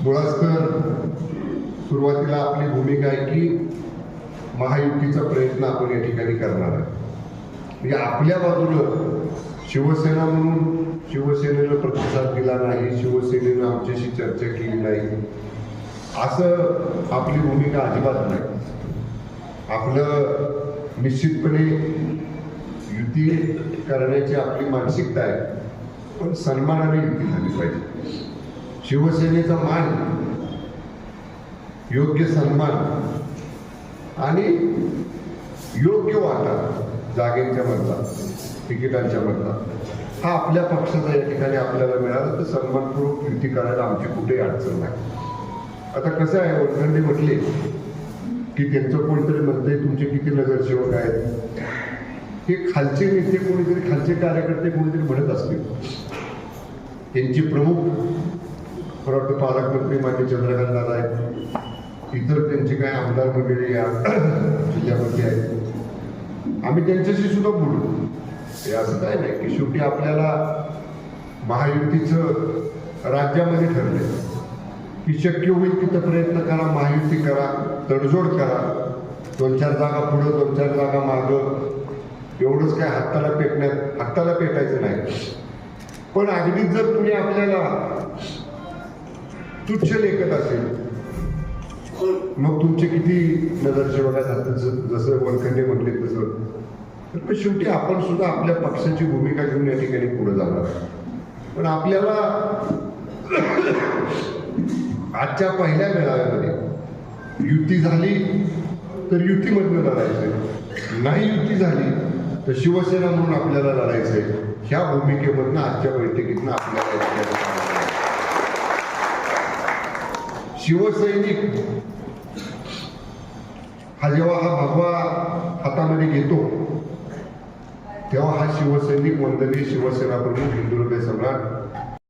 मुळात तर सुरुवातीला आपली भूमिका आहे की महायुतीचा प्रयत्न आपण या ठिकाणी करणार आहे. म्हणजे आपल्या बाजूनं शिवसेना म्हणून शिवसेनेनं प्रतिसाद दिला नाही, शिवसेनेनं आमच्याशी चर्चा केली नाही, असं आपली भूमिका अजिबात नाही. आपलं निश्चितपणे युती करण्याची आपली मानसिकता आहे, पण सन्मानाने युती झाली पाहिजे. शिवसेनेचा मान, योग्य सन्मान आणि योग्य वाटा जागेंच्या मधला, तिकिटांच्या मधला हा आपल्या पक्षाचा या ठिकाणी आपल्याला मिळाला तर सन्मानपूर्वक युती करायला आमची कुठेही अडचण नाही. आता कसं आहे, वरखंडे म्हटले की त्यांचं कोणतरी म्हणतंय तुमचे किती नगरसेवक आहेत, हे खालचे नेते कोणीतरी, खालचे कार्यकर्ते कोणीतरी म्हणत असतील. त्यांची प्रमुख परत पालकमंत्री मान्य चंद्रकांत दादा आहेत, इतर त्यांचे काय आमदार वगैरे या जिल्ह्यामध्ये आहेत. आम्ही त्यांच्याशी सुद्धा बोलू. हे असं काय नाही की शेवटी आपल्याला महायुतीचं राज्यामध्ये ठरले की शक्य होईल तिथं प्रयत्न करा, महायुती करा, तडजोड करा, 2-4 जागा पुढं 2-4 जागा मागं, एवढंच काय हाताला पेटायचं नाही. पण अगदीच जर कुणी आपल्याला तुच्छ लेखत असेल, मग तुमचे किती नगरसेवक आहेत जसं वरखंडे म्हटले तसं, तर शेवटी आपण सुद्धा आपल्या पक्षाची भूमिका घेऊन या ठिकाणी पुढे जाणार. पण आपल्याला आजच्या पहिल्या मेळाव्यामध्ये युती झाली तर युतीमधनं लढायचंय, नाही युती झाली तर शिवसेना म्हणून आपल्याला लढायचंय. ह्या भूमिकेमधनं आजच्या बैठकीतनं आपल्याला शिवसैनिक हा जेव्हा हा भगवा हातामध्ये घेतो तेव्हा हा शिवसैनिक वंदनीय शिवसेना प्रमुख हिंदुहृदय सम्राट